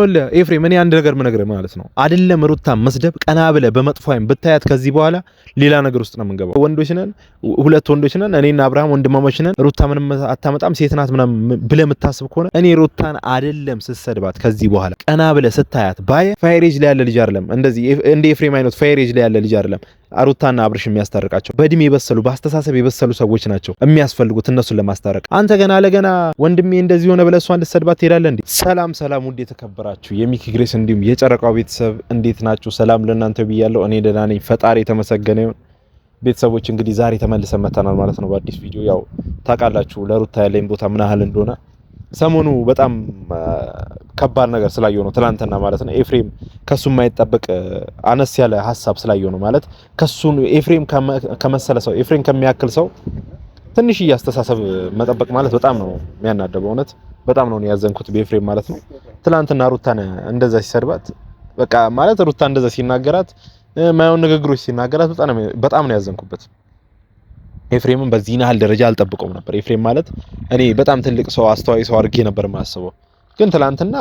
ይኸውልህ ኤፍሬም እኔ አንድ ነገር ምነግርህ ማለት ነው አይደለም ሩታ መስደብ ቀና ብለህ በመጥፎ አይን ብታያት ከዚህ በኋላ ሌላ ነገር ውስጥ ነው የምንገባው። ወንዶች ነን፣ ሁለት ወንዶች ነን፣ እኔና አብርሃም ወንድማማች ነን። ሩታ ምንም አታመጣም ሴት ናት ምናምን ብለህ የምታስብ ከሆነ እኔ ሩታን አይደለም ስትሰድባት ከዚህ በኋላ ቀና ብለህ ስታያት ባየ ፋይሬጅ ላይ ያለ ልጅ አይደለም፣ እንደዚህ እንደ ኤፍሬም አይነት ፋይሬጅ ላይ ያለ ልጅ አይደለም ሩታና አብርሽ የሚያስታርቃቸው። በእድሜ የበሰሉ በአስተሳሰብ የበሰሉ ሰዎች ናቸው የሚያስፈልጉት እነሱን ለማስታረቅ። አንተ ገና ለገና ወንድሜ እንደዚህ ሆነ ብለህ እሷን ልትሰድባት ትሄዳለህ እንዴ? ሰላም ሰላም፣ ውድ የተከበራችሁ የሚኪ ግሬስ እንዲሁም የጨረቃው ቤተሰብ እንዴት ናችሁ? ሰላም ለእናንተ ብያለሁ። እኔ ደህና ነኝ፣ ፈጣሪ የተመሰገነ ይሁን። ቤተሰቦች እንግዲህ ዛሬ ተመልሰን መተናል ማለት ነው በአዲስ ቪዲዮ። ያው ታውቃላችሁ ለሩታ ያለኝ ቦታ ምን ያህል እንደሆነ ሰሞኑ በጣም ከባድ ነገር ስላየው ነው ትላንትና ማለት ነው። ኤፍሬም ከሱ የማይጠበቅ አነስ ያለ ሐሳብ ስላየው ነው ማለት ከሱ ኤፍሬም ከመሰለ ሰው ኤፍሬም ከሚያክል ሰው ትንሽ ያስተሳሰብ መጠበቅ ማለት በጣም ነው የሚያናደበው። እውነት በጣም ነው ያዘንኩት በኤፍሬም ማለት ነው። ትላንትና ሩታን እንደዛ ሲሰድባት በቃ ማለት ሩታ እንደዛ ሲናገራት ማየው ንግግሮች ሲናገራት በጣም ነው ያዘንኩበት። ኤፍሬምን በዚህ ያህል ደረጃ አልጠብቀውም ነበር። ኤፍሬም ማለት እኔ በጣም ትልቅ ሰው አስተዋይ ሰው አድርጌ ነበር የማስበው፣ ግን ትላንትና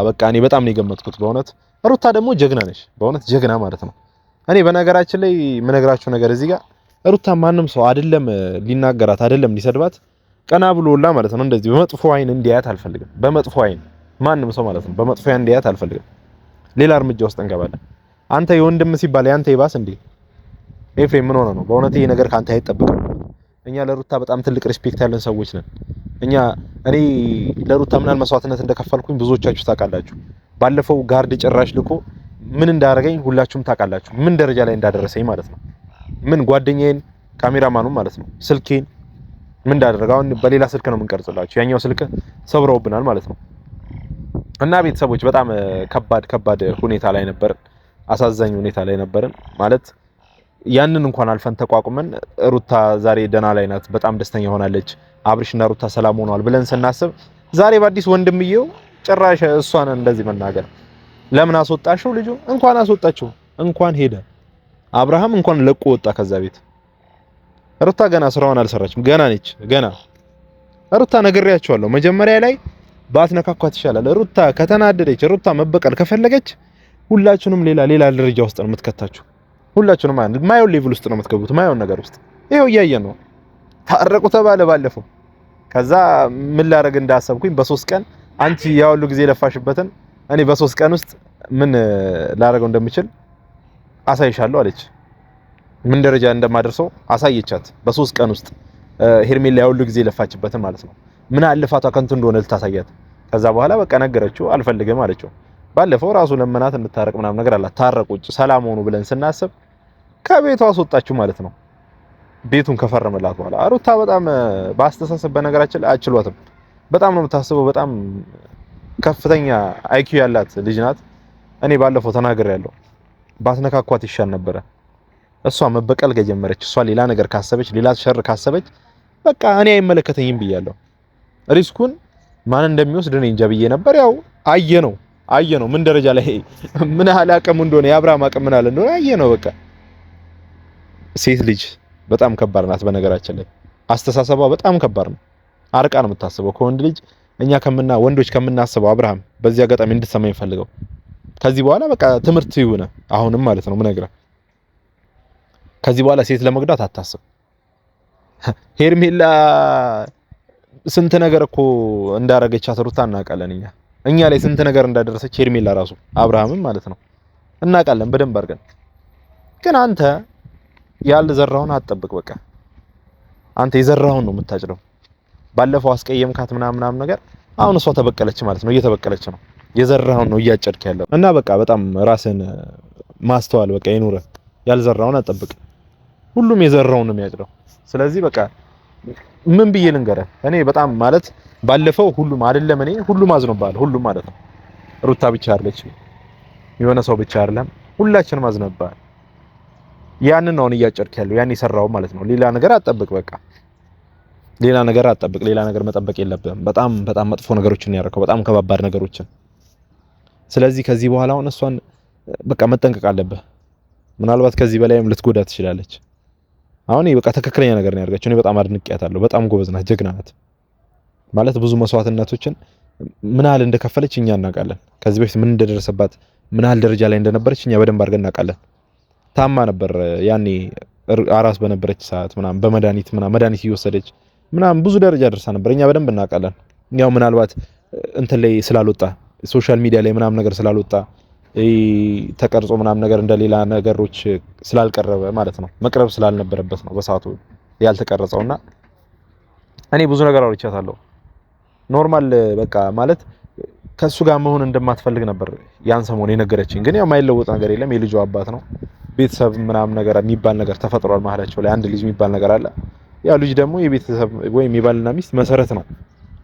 በቃ እኔ በጣም ነው የገመትኩት በእውነት። ሩታ ደግሞ ጀግና ነሽ በእውነት ጀግና ማለት ነው። እኔ በነገራችን ላይ የምነግራችሁ ነገር እዚህ ጋር ሩታ ማንም ሰው አይደለም ሊናገራት አይደለም ሊሰድባት ቀና ብሎላ ማለት ነው እንደዚህ በመጥፎ አይን እንዲያያት አልፈልግም። በመጥፎ አይን ማንም ሰው ማለት ነው በመጥፎ አይን እንዲያያት አልፈልግም። ሌላ እርምጃ ውስጥ እንገባለን። አንተ የወንድም ሲባል ያንተ ይባስ እንዴ? ኤፍሬም ምን ሆነ ነው? በእውነት ይሄ ነገር ካንተ አይጠበቅም። እኛ ለሩታ በጣም ትልቅ ሪስፔክት ያለን ሰዎች ነን። እኔ ለሩታ ምን ያህል መስዋዕትነት እንደከፈልኩኝ ብዙዎቻችሁ ታውቃላችሁ። ባለፈው ጋርድ ጭራሽ ልኮ ምን እንዳደረገኝ ሁላችሁም ታውቃላችሁ። ምን ደረጃ ላይ እንዳደረሰኝ ማለት ነው። ምን ጓደኛዬን ካሜራማኑ ማለት ነው ስልኬን ምን እንዳደረገ አሁን በሌላ ስልክ ነው የምንቀርጽላችሁ። ያኛው ስልክ ሰብረውብናል ማለት ነው። እና ቤተሰቦች በጣም ከባድ ሁኔታ ላይ ነበርን። አሳዛኝ ሁኔታ ላይ ነበርን ማለት ያንን እንኳን አልፈን ተቋቁመን ሩታ ዛሬ ደና ላይ ናት፣ በጣም ደስተኛ ሆናለች፣ አብርሽና ሩታ ሰላም ሆነዋል ብለን ስናስብ ዛሬ በአዲስ ወንድምየው ጭራሽ እሷን እንደዚህ መናገር ለምን አስወጣሽው? ልጁ እንኳን አስወጣችው እንኳን ሄደ አብርሃም እንኳን ለቆ ወጣ ከዛ ቤት። ሩታ ገና ስራዋን አልሰራችም፣ ገና ነች። ገና ሩታ ነግሬያቸዋለሁ መጀመሪያ ላይ ባትነካኳት ይሻላል። ሩታ ከተናደደች ሩታ መበቀል ከፈለገች ሁላችሁንም ሌላ ደረጃ ውስጥ ነው የምትከታችሁ። ሁላችሁንም ማየው ሌቭል ውስጥ ነው የምትገቡት፣ ማየው ነገር ውስጥ። ይሄው እያየን ነው። ታረቁ ተባለ ባለፈው። ከዛ ምን ላደርግ እንዳሰብኩኝ በ3 ቀን አንቺ ያው ሁሉ ጊዜ ለፋሽበትን እኔ በ3 ቀን ውስጥ ምን ላደርገው እንደምችል አሳይሻለሁ አለች። ምን ደረጃ እንደማደርሰው አሳየቻት በ3 ቀን ውስጥ። ሄርሜላ ያው ሁሉ ጊዜ ለፋችበትን ማለት ነው። ምን አልፋቷ ከንቱ እንደሆነ ልታሳያት። ከዛ በኋላ በቃ ነገረችው፣ አልፈልግም አለችው። ባለፈው ራሱ ለመናት እንድታረቅ ምናምን ነገር አላት። ታረቁ ሰላም ሆኑ ብለን ስናስብ ከቤቷ አስወጣችሁ ማለት ነው። ቤቱን ከፈረመላት በኋላ ሩታ በጣም በአስተሳሰብ በነገራችን ላይ አችሏትም። በጣም ነው የምታስበው። በጣም ከፍተኛ አይኪው ያላት ልጅ ናት። እኔ ባለፈው ተናግሬያለሁ፣ ባትነካኳት ይሻል ነበረ። እሷ መበቀል ከጀመረች፣ እሷ ሌላ ነገር ካሰበች፣ ሌላ ሸር ካሰበች በቃ እኔ አይመለከተኝም ብያለሁ። ሪስኩን ማን እንደሚወስድ እኔ እንጃ ብዬ ነበር። ያው አየ ነው ምን ደረጃ ላይ ምን ያህል አቅም እንደሆነ የአብርሃም አቅም ምን ያህል እንደሆነ አየ ነው። በቃ ሴት ልጅ በጣም ከባድ ናት። በነገራችን ላይ አስተሳሰቧ በጣም ከባድ ነው። አርቃ ነው የምታስበው ከወንድ ልጅ እኛ ወንዶች ከምናስበው። አብርሃም በዚህ አጋጣሚ እንድትሰማኝ ፈልገው ከዚህ በኋላ በቃ ትምህርት ይሁን አሁንም ማለት ነው ምነግርህ። ከዚህ በኋላ ሴት ለመግዳት አታስብ። ሄርሜላ ስንት ነገር እኮ እንዳረገቻት ሩታ እናውቃለን። እኛ ላይ ስንት ነገር እንዳደረሰች ሄርሜላ ራሱ አብርሃምም ማለት ነው እናውቃለን በደንብ አድርገን። ግን አንተ ያልዘራውን አትጠብቅ። በቃ አንተ የዘራውን ነው የምታጭደው። ባለፈው አስቀየምካት ምናምን ነገር፣ አሁን እሷ ተበቀለች ማለት ነው፣ እየተበቀለች ነው። የዘራውን ነው እያጨድክ ያለው እና በቃ በጣም ራስን ማስተዋል በቃ ይኑር። ያልዘራውን አትጠብቅ። ሁሉም የዘራውን ነው የሚያጭደው። ስለዚህ በቃ ምን ብዬ ልንገርህ? እኔ በጣም ማለት ባለፈው ሁሉም አይደለም እኔ ሁሉም አዝኖብሃል፣ ሁሉም ማለት ነው። ሩታ ብቻ አይደለች፣ የሆነ ሰው ብቻ አይደለም፣ ሁላችንም አዝኖብሃል። ያንን ነው እያጨድክ ያለው፣ ያን የሰራው ማለት ነው። ሌላ ነገር አትጠብቅ። በቃ ሌላ ነገር አትጠብቅ። ሌላ ነገር መጠበቅ የለብህም። በጣም መጥፎ ነገሮችን ያደረከው፣ በጣም ከባባድ ነገሮችን። ስለዚህ ከዚህ በኋላ አሁን እሷን በቃ መጠንቀቅ አለብህ። ምናልባት ከዚህ በላይም ልትጎዳ ትችላለች። አሁን በቃ ትክክለኛ ነገር ነው ያደረገችው። እኔ በጣም አድንቄያታለሁ። በጣም ጎበዝ ናት፣ ጀግና ናት። ማለት ብዙ መስዋዕትነቶችን ምን ያህል እንደከፈለች እኛ እናውቃለን። ከዚህ በፊት ምን እንደደረሰባት ምን ያህል ደረጃ ላይ እንደነበረች እኛ በደንብ አድርገን እናውቃለን። ታማ ነበር ያኔ አራስ በነበረች ሰዓት ምናምን በመድኃኒት ምናምን መድኃኒት እየወሰደች ምናምን ብዙ ደረጃ ደርሳ ነበር። እኛ በደንብ እናውቃለን። ያው ምናልባት እንትን ላይ ስላልወጣ ሶሻል ሚዲያ ላይ ምናምን ነገር ስላልወጣ ተቀርጾ ምናምን ነገር እንደሌላ ነገሮች ስላልቀረበ ማለት ነው መቅረብ ስላልነበረበት ነው በሰዓቱ ያልተቀረጸውና እኔ ብዙ ነገር አውርቻታለሁ። ኖርማል በቃ ማለት ከሱ ጋር መሆን እንደማትፈልግ ነበር ያን ሰሞን የነገረችኝ። ግን ያው የማይለወጥ ነገር የለም። የልጁ አባት ነው። ቤተሰብ ምናምን ነገር የሚባል ነገር ተፈጥሯል መሀላቸው ላይ አንድ ልጅ የሚባል ነገር አለ። ያ ልጅ ደግሞ የቤተሰብ ወይም የባልና ሚስት መሰረት ነው።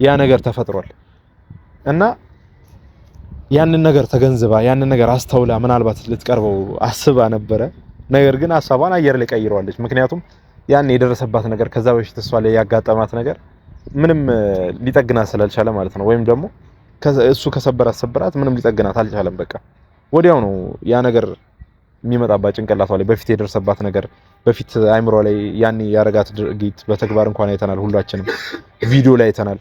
ያ ነገር ተፈጥሯል እና ያንን ነገር ተገንዝባ ያንን ነገር አስተውላ ምናልባት ልትቀርበው አስባ ነበረ። ነገር ግን ሐሳቧን አየር ላይ ቀይረዋለች። ምክንያቱም ያን የደረሰባት ነገር ከዛ በፊት እሷ ላይ ያጋጠማት ነገር ምንም ሊጠግናት ስላልቻለ ማለት ነው። ወይም ደግሞ እሱ ከሰበራት ምንም ሊጠግናት አልቻለም። በቃ ወዲያው ነው ያ ነገር የሚመጣባት ጭንቅላቷ ላይ በፊት የደረሰባት ነገር በፊት አይምሮ ላይ ያኔ ያረጋት ድርጊት በተግባር እንኳን አይተናል። ሁላችንም ቪዲዮ ላይ አይተናል።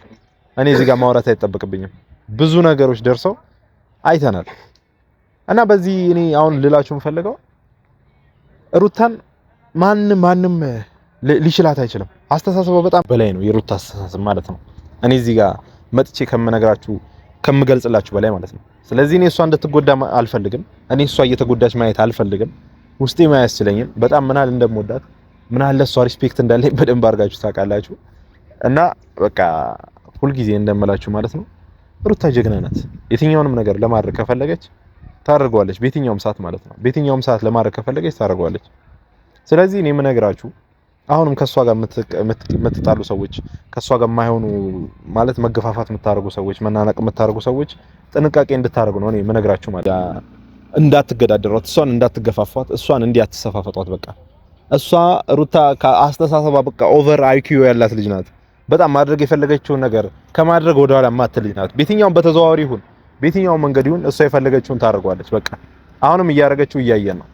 እኔ እዚህ ጋር ማውራት አይጠበቅብኝም። ብዙ ነገሮች ደርሰው አይተናል። እና በዚህ እኔ አሁን ልላችሁ የምፈልገው ሩታን ማንም ሊችላት አይችልም። አስተሳሰቧ በጣም በላይ ነው የሩታ አስተሳሰብ ማለት ነው። እኔ እዚህ ጋር መጥቼ ከምነግራችሁ ከምገልጽላችሁ በላይ ማለት ነው። ስለዚህ እኔ እሷ እንድትጎዳ አልፈልግም። እኔ እሷ እየተጎዳች ማየት አልፈልግም። ውስጤ ማያስችለኝም። በጣም ምናል እንደምወዳት ምናል ለሷ ሪስፔክት እንዳለኝ በደንብ አድርጋችሁ ታውቃላችሁ። እና በቃ ሁልጊዜ እንደምላችሁ ማለት ነው ሩታ ጀግና ናት። የትኛውንም ነገር ለማድረግ ከፈለገች ታደርገዋለች። በየትኛውም ሰዓት ማለት ነው። በየትኛውም ሰዓት ለማድረግ ከፈለገች ታደርገዋለች። ስለዚህ እኔ የምነግራችሁ አሁንም ከሷ ጋር የምትጣሉ ሰዎች ከሷ ጋር የማይሆኑ ማለት መገፋፋት የምታደርጉ ሰዎች መናናቅ የምታደርጉ ሰዎች ጥንቃቄ እንድታደርጉ ነው እኔ የምነግራችሁ ማለት እንዳትገዳደሯት፣ እሷን እንዳትገፋፏት፣ እሷን እንዲያትሰፋፈጧት። በቃ እሷ ሩታ ከአስተሳሰባ በቃ ኦቨር አይኪዩ ያላት ልጅ ናት። በጣም ማድረግ የፈለገችውን ነገር ከማድረግ ወደ ኋላ የማትል ልጅ ናት። በየትኛውም በተዘዋዋሪ ይሁን በየትኛውም መንገድ ይሁን እሷ የፈለገችውን ታደርጓለች። በቃ አሁንም እያደረገችው እያየን ነው።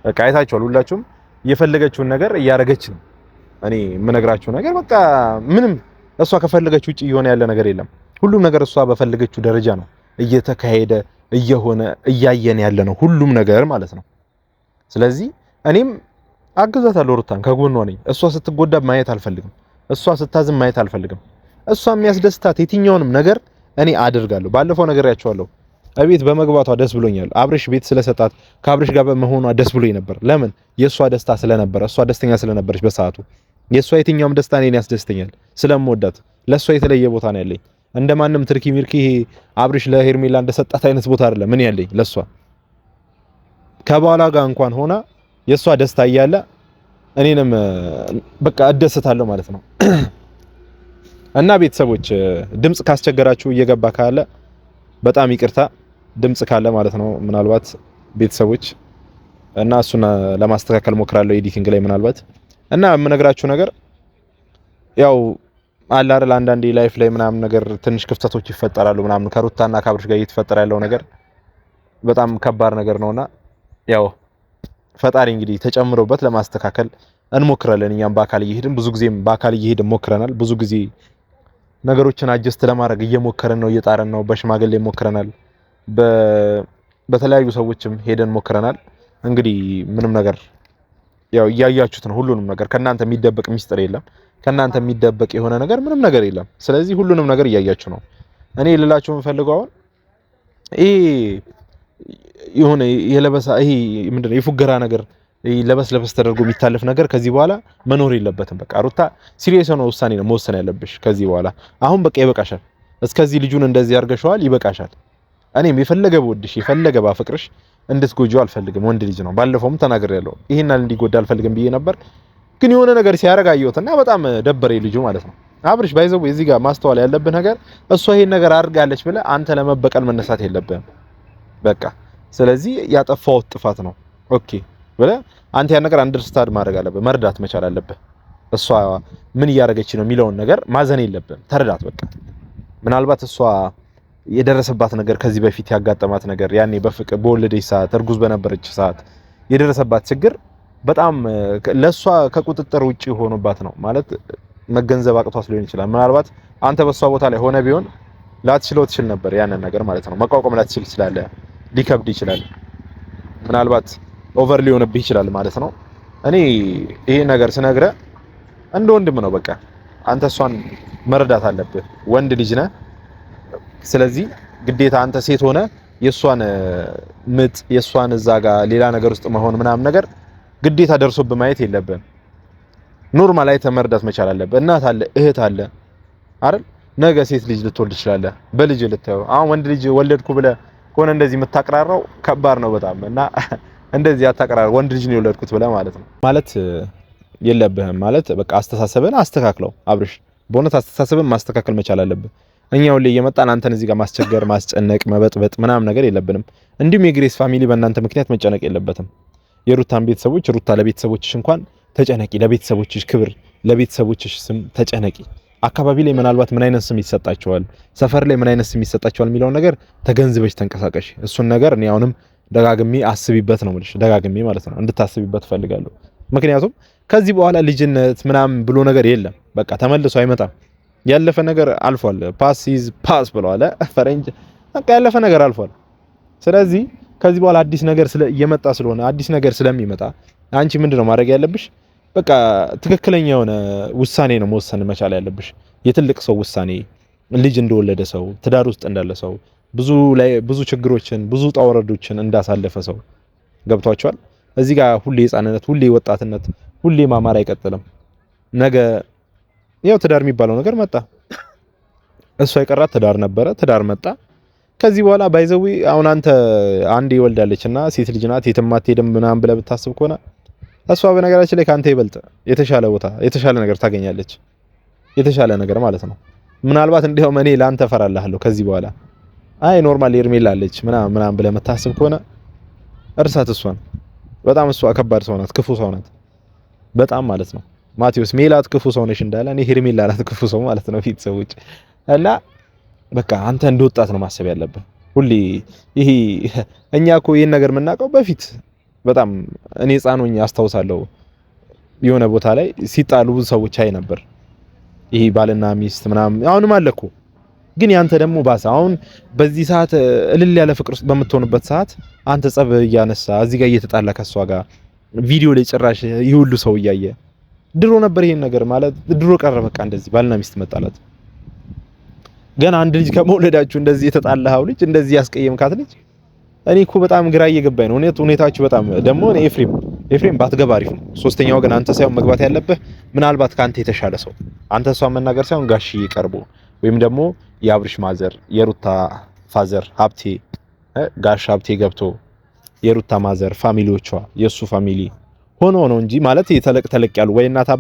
በቃ አይታችኋል። ሁላችሁም የፈለገችውን ነገር እያደረገች ነው። እኔ የምነግራችሁ ነገር በቃ ምንም እሷ ከፈለገችው ውጪ እየሆነ ያለ ነገር የለም። ሁሉም ነገር እሷ በፈለገችው ደረጃ ነው እየተካሄደ እየሆነ እያየን ያለ ነው ሁሉም ነገር ማለት ነው። ስለዚህ እኔም አግዛታለሁ ሩታን ከጎኗ ነኝ። እሷ ስትጎዳ ማየት አልፈልግም። እሷ ስታዝም ማየት አልፈልግም። እሷ የሚያስደስታት የትኛውንም ነገር እኔ አደርጋለሁ። ባለፈው ነገርያቸዋለሁ። እቤት በመግባቷ ደስ ብሎኛል። አብርሽ ቤት ስለሰጣት ከአብርሽ ጋር በመሆኗ ደስ ብሎኝ ነበር። ለምን? የሷ ደስታ ስለነበረ፣ እሷ ደስተኛ ስለነበረች በሰዓቱ። የሷ የትኛውም ደስታ እኔን ያስደስተኛል ስለምወዳት። ለሷ የተለየ ቦታ ነው ያለኝ። እንደማንም ትርኪ ሚርኪ አብርሽ ለሄርሜላ እንደሰጣት አይነት ቦታ አይደለም ምን ያለኝ ለሷ። ከባሏ ጋር እንኳን ሆና የሷ ደስታ እያለ እኔንም በቃ እደሰታለሁ ማለት ነው። እና ቤተሰቦች ድምጽ ካስቸገራችሁ እየገባ ካለ በጣም ይቅርታ፣ ድምጽ ካለ ማለት ነው ምናልባት ቤተሰቦች እና እሱን ለማስተካከል ሞክራለሁ ኤዲቲንግ ላይ ምናልባት። እና የምነግራችሁ ነገር ያው አለ አይደል አንዳንዴ ላይፍ ላይ ምናምን ነገር ትንሽ ክፍተቶች ይፈጠራሉ ምናምን ከሩታና ከአብርሽ ጋር እየተፈጠረ ያለው ነገር በጣም ከባድ ነገር ነውና ያው ፈጣሪ እንግዲህ ተጨምሮበት ለማስተካከል እንሞክራለን። እኛም በአካል እየሄድን ብዙ ጊዜም በአካል እየሄድን ሞክረናል። ብዙ ጊዜ ነገሮችን አጀስት ለማድረግ እየሞከረን ነው፣ እየጣረን ነው። በሽማግሌ ሞክረናል፣ በተለያዩ ሰዎችም ሄደን ሞክረናል። እንግዲህ ምንም ነገር ያው እያያችሁት ነው። ሁሉንም ነገር ከናንተ የሚደበቅ ሚስጥር የለም። ከናንተ የሚደበቅ የሆነ ነገር ምንም ነገር የለም። ስለዚህ ሁሉንም ነገር እያያችሁ ነው። እኔ ልላችሁ የምፈልገው አሁን ይሄ የሆነ የለበሳ ይሄ ምንድነው የፉገራ ነገር ለበስ ተደርጎ የሚታለፍ ነገር ከዚህ በኋላ መኖር የለበትም። በቃ ሩታ ሲሪየስ ነው ውሳኔ ነው መወሰን ያለብሽ ከዚህ በኋላ። አሁን በቃ ይበቃሻል። እስከዚህ ልጁን እንደዚህ አድርገሽዋል፣ ይበቃሻል። እኔም የፈለገ በወድሽ የፈለገ ባፍቅርሽ እንድትጎጂው አልፈልግም። ወንድ ልጅ ነው። ባለፈውም ተናግሬያለሁ። ይሄን እንዲጎዳ አልፈልግም ብዬ ነበር። ግን የሆነ ነገር ሲያረጋ አየሁትና በጣም ደበረኝ ልጁ ማለት ነው። አብርሽ ባይዘው እዚህ ጋር ማስተዋል ያለብህ ነገር እሷ ይሄን ነገር አድርጋለች ብለህ አንተ ለመበቀል መነሳት የለብህም። በቃ ስለዚህ ያጠፋው ጥፋት ነው ኦኬ ብለህ አንተ ያን ነገር አንደርስታንድ ማድረግ አለብህ፣ መርዳት መቻል አለብህ። እሷ ምን እያደረገች ነው የሚለውን ነገር ማዘን የለብህም፣ ተረዳት በቃ። ምናልባት እሷ የደረሰባት ነገር ከዚህ በፊት ያጋጠማት ነገር ያኔ በፍቅር በወለደች ሰዓት እርጉዝ በነበረች ሰዓት የደረሰባት ችግር በጣም ለሷ ከቁጥጥር ውጪ ሆኖባት ነው ማለት መገንዘብ አቅቷት ሊሆን ይችላል። ምናልባት አንተ በሷ ቦታ ላይ ሆነ ቢሆን ላትችለው ትችል ነበር ያንን ነገር ማለት ነው። መቋቋም ላትችል ይችላል፣ ሊከብድ ይችላል፣ ምናልባት ኦቨር ሊሆንብህ ይችላል ማለት ነው። እኔ ይሄ ነገር ስነግርህ እንደ ወንድም ነው። በቃ አንተ እሷን መረዳት አለብህ። ወንድ ልጅ ነህ። ስለዚህ ግዴታ አንተ ሴት ሆነ የሷን ምጥ የሷን እዛ ጋር ሌላ ነገር ውስጥ መሆን ምናምን ነገር ግዴታ ደርሶብህ ማየት የለብህም። ኖርማል አይተህ መረዳት መቻል አለብህ። እናት አለ፣ እህት አለ አይደል? ነገ ሴት ልጅ ልትወልድ ትችላለህ። በልጅ ልታየው አሁን ወንድ ልጅ ወለድኩ ብለህ ከሆነ እንደዚህ የምታቀራራው ከባድ ነው በጣም እና እንደዚህ አታቀራራ ወንድ ልጅ ነው የወለድኩት ብለህ ማለት ነው ማለት የለብህም። ማለት በቃ አስተሳሰብን አስተካክለው አብርሽ፣ በእውነት አስተሳሰብን ማስተካከል መቻል አለብህ። እኛው ላይ እየመጣን አንተን እዚህ ጋር ማስቸገር፣ ማስጨነቅ፣ መበጥበጥ ምናምን ነገር የለብንም። እንዲሁም የግሬስ ፋሚሊ በእናንተ ምክንያት መጨነቅ የለበትም። የሩታን ቤተሰቦች ሩታ ለቤተሰቦችሽ እንኳን ተጨነቂ፣ ለቤተሰቦችሽ ክብር፣ ለቤተሰቦችሽ ስም ተጨነቂ። አካባቢ ላይ ምናልባት ምን አይነት ስም ይሰጣቸዋል፣ ሰፈር ላይ ምን አይነት ስም ይሰጣቸዋል የሚለውን ነገር ተገንዝበሽ ተንቀሳቀሽ። እሱን ነገር እኔ አሁንም ደጋግሜ አስቢበት ነው የምልሽ፣ ደጋግሜ ማለት ነው እንድታስቢበት ፈልጋለሁ። ምክንያቱም ከዚህ በኋላ ልጅነት ምናምን ብሎ ነገር የለም። በቃ ተመልሶ አይመጣም። ያለፈ ነገር አልፏል። ፓስ ኢዝ ፓስ ብለዋል ፈረንጅ። በቃ ያለፈ ነገር አልፏል። ስለዚህ ከዚህ በኋላ አዲስ ነገር እየመጣ ስለሆነ አዲስ ነገር ስለሚመጣ አንቺ ምንድነው ማድረግ ያለብሽ? በቃ ትክክለኛ የሆነ ውሳኔ ነው መወሰን መቻል ያለብሽ። የትልቅ ሰው ውሳኔ፣ ልጅ እንደወለደ ሰው፣ ትዳር ውስጥ እንዳለ ሰው፣ ብዙ ችግሮችን ብዙ ጣወረዶችን እንዳሳለፈ ሰው ገብቷቸዋል። እዚህ ጋር ሁሌ ህፃንነት፣ ሁሌ ወጣትነት፣ ሁሌ ማማር አይቀጥልም። ነገ ያው ትዳር የሚባለው ነገር መጣ። እሷ የቀራት ትዳር ነበረ፣ ትዳር መጣ። ከዚህ በኋላ ባይዘዊ አሁን አንተ አንዴ ይወልዳለችና ሴት ልጅ ናት የትም አትሄድም ምናምን ብለህ ብታስብ ከሆነ እሷ በነገራችን ላይ ካንተ ይበልጥ የተሻለ ቦታ የተሻለ ነገር ታገኛለች። የተሻለ ነገር ማለት ነው። ምናልባት እንዲያውም እኔ ላንተ ፈራልሃለሁ ከዚህ በኋላ አይ ኖርማል ሄርሜላ አለች ምናምን ብለህ መታስብ ከሆነ እርሳት። እሷን በጣም እሷ ከባድ ሰው ናት፣ ክፉ ሰው ናት በጣም ማለት ነው። ማቴዎስ ሜላት ክፉ ሰው ነሽ እንዳለ እኔ ሄርሜላ ናት ክፉ ሰው ማለት ነው ፊት ሰዎች እና በቃ አንተ እንደወጣት ነው ማሰብ ያለብህ ሁሌ። ይሄ እኛ እኮ ይሄን ነገር የምናውቀው በፊት በጣም እኔ ህፃን ሆኜ አስታውሳለሁ የሆነ ቦታ ላይ ሲጣሉ ብዙ ሰዎች አይ ነበር። ይሄ ባልና ሚስት ምናምን አሁንም አለ እኮ ግን ያንተ ደግሞ ባሰ። አሁን በዚህ ሰዓት እልል ያለ ፍቅር ውስጥ በምትሆንበት ሰዓት አንተ ጸብ እያነሳ እዚህ ጋር እየተጣላ ከሷ ጋር ቪዲዮ ላይ ጭራሽ ይሁሉ ሰው እያየ ድሮ ነበር ይሄን ነገር ማለት ድሮ ቀረ። በቃ እንደዚህ ባልና ሚስት መጣላት ገና አንድ ልጅ ከመውለዳችሁ እንደዚህ የተጣላው ልጅ እንደዚህ ያስቀየምካት ልጅ እኔ እኮ በጣም ግራ እየገባኝ ነው ሁኔታችሁ በጣም ደግሞ ኤፍሬም ባትገባ አሪፍ ነው። ሶስተኛው ግን አንተ ሳይሆን መግባት ያለብህ ምናልባት ካንተ የተሻለ ሰው አንተ እሷን መናገር ሳይሆን ጋሽዬ ቀርቦ ወይም ደግሞ የአብርሽ ማዘር የሩታ ፋዘር ሀብቴ ጋሽ ሀብቴ ገብቶ የሩታ ማዘር ፋሚሊዎቿ የሱ ፋሚሊ ሆኖ ነው እንጂ ማለት ተለቅ ያሉ ወይ እናት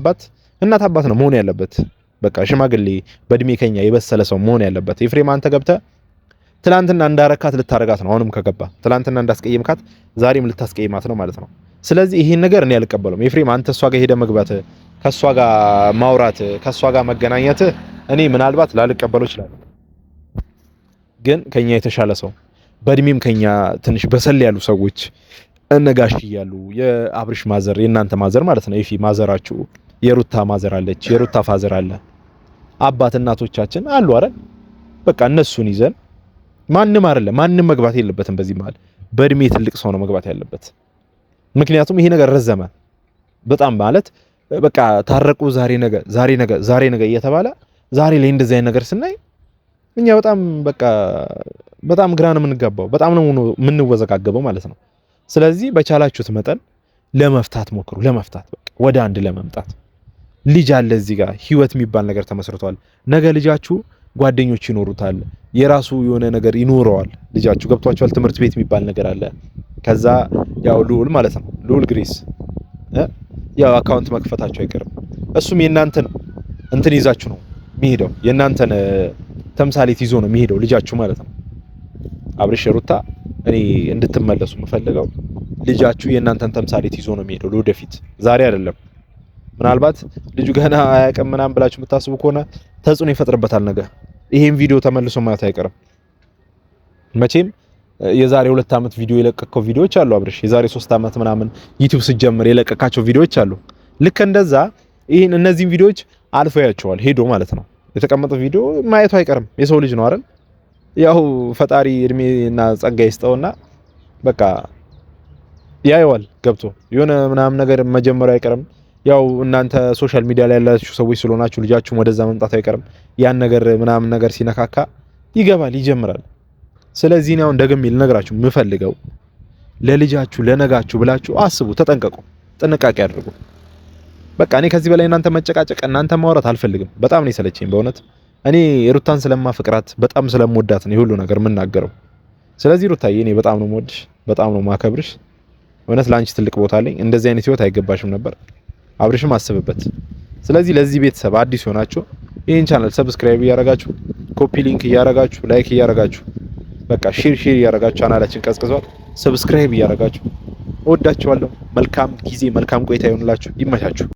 አባት ነው መሆን ያለበት። በቃ ሽማግሌ በእድሜ ከኛ የበሰለ ሰው መሆን ያለበት። ኤፍሬም አንተ ገብተህ ትላንትና እንዳረካት ልታረጋት ነው። አሁንም ከገባ ትላንትና እንዳስቀየምካት ዛሬም ልታስቀየማት ነው ማለት ነው። ስለዚህ ይሄን ነገር እኔ አልቀበለውም። ኤፍሬም አንተ እሷ ጋር ሄደ መግባት፣ ከሷ ጋር ማውራት፣ ከሷ ጋር መገናኘት እኔ ምናልባት ላልቀበለው ይችላል። ግን ከኛ የተሻለ ሰው በእድሜም ከኛ ትንሽ በሰል ያሉ ሰዎች እነጋሽ እያሉ የአብርሽ ማዘር የእናንተ ማዘር ማለት ነው። ኤፊ ማዘራችሁ የሩታ ማዘር አለች፣ የሩታ ፋዘር አለ፣ አባት እናቶቻችን አሉ አይደል? በቃ እነሱን ይዘን ማንም መግባት የለበትም በዚህ መሃል። በእድሜ ትልቅ ሰው ነው መግባት ያለበት። ምክንያቱም ይሄ ነገር ረዘመ በጣም ማለት በቃ ታረቁ ዛሬ ነገ እየተባለ ዛሬ ላይ እንደዚህ አይነት ነገር ስናይ እኛ በጣም ግራ ነው የምንጋባው፣ በጣም ነው የምንወዘጋገበው ማለት ነው። ስለዚህ በቻላችሁት መጠን ለመፍታት ሞክሩ። በቃ ወደ አንድ ለመምጣት ልጅ አለ እዚህ ጋር ህይወት የሚባል ነገር ተመስርቷል። ነገ ልጃችሁ ጓደኞች ይኖሩታል፣ የራሱ የሆነ ነገር ይኖረዋል ልጃችሁ። ገብቷችኋል? ትምህርት ቤት የሚባል ነገር አለ። ከዛ ያው ልዑል ማለት ነው ልዑል ግሬስ ያው አካውንት መክፈታችሁ አይቀርም። እሱም የእናንተን እንትን ይዛችሁ ነው የሚሄደው፣ የእናንተን ተምሳሌት ይዞ ነው የሚሄደው ልጃችሁ ማለት ነው። አብርሽ ሩታ እኔ እንድትመለሱ የምፈልገው ልጃችሁ የእናንተን ተምሳሌት ይዞ ነው የሚሄደው ለወደፊት፣ ዛሬ አይደለም። ምናልባት ልጁ ገና አያውቅም ምናምን ብላችሁ የምታስቡ ከሆነ ተጽዕኖ ይፈጥርበታል ነገር። ይሄን ቪዲዮ ተመልሶ ማየት አይቀርም መቼም። የዛሬ 2 ዓመት ቪዲዮ የለቀቀው ቪዲዮዎች አሉ አብርሽ፣ የዛሬ 3 ዓመት ምናምን ዩቲዩብ ሲጀምር የለቀቃቸው ቪዲዮዎች አሉ። ልክ እንደዛ እነዚህን ቪዲዮዎች አልፎ ያቸዋል ሄዶ ማለት ነው። የተቀመጠው ቪዲዮ ማየቱ አይቀርም፣ የሰው ልጅ ነው አይደል? ያው ፈጣሪ እድሜና ጸጋ ይስጠውና በቃ ያየዋል ገብቶ የሆነ ምናምን ነገር መጀመሪያ አይቀርም። ያው እናንተ ሶሻል ሚዲያ ላይ ያላችሁ ሰዎች ስለሆናችሁ ልጃችሁም ወደዛ መምጣት አይቀርም። ያን ነገር ምናምን ነገር ሲነካካ ይገባል፣ ይጀምራል። ስለዚህ ነው እንደገም ልነግራችሁ የምፈልገው ለልጃችሁ ለነጋችሁ ብላችሁ አስቡ፣ ተጠንቀቁ፣ ጥንቃቄ አድርጉ። በቃ እኔ ከዚህ በላይ እናንተ መጨቃጨቅ እናንተ ማውራት አልፈልግም። በጣም ነው የሰለቸኝ በእውነት እኔ ሩታን ስለማፈቅራት በጣም ስለምወዳት ነው ሁሉ ነገር የምናገረው። ስለዚህ ሩታዬ እኔ በጣም ነው የምወድሽ፣ በጣም ነው ማከብርሽ። እውነት ላንቺ ትልቅ ቦታ አለኝ። እንደዚህ አይነት ህይወት አይገባሽም ነበር። አብርሽም አስብበት። ስለዚህ ለዚህ ቤተሰብ አዲስ ሆናችሁ ይሄን ቻናል ሰብስክራይብ እያረጋችሁ፣ ኮፒ ሊንክ እያረጋችሁ፣ ላይክ እያረጋችሁ፣ በቃ ሼር እያረጋችሁ ቻናላችን ቀዝቅዟል። ሰብስክራይብ እያረጋችሁ እወዳችኋለሁ። መልካም ጊዜ መልካም ቆይታ ይሆንላችሁ። ይመቻችሁ።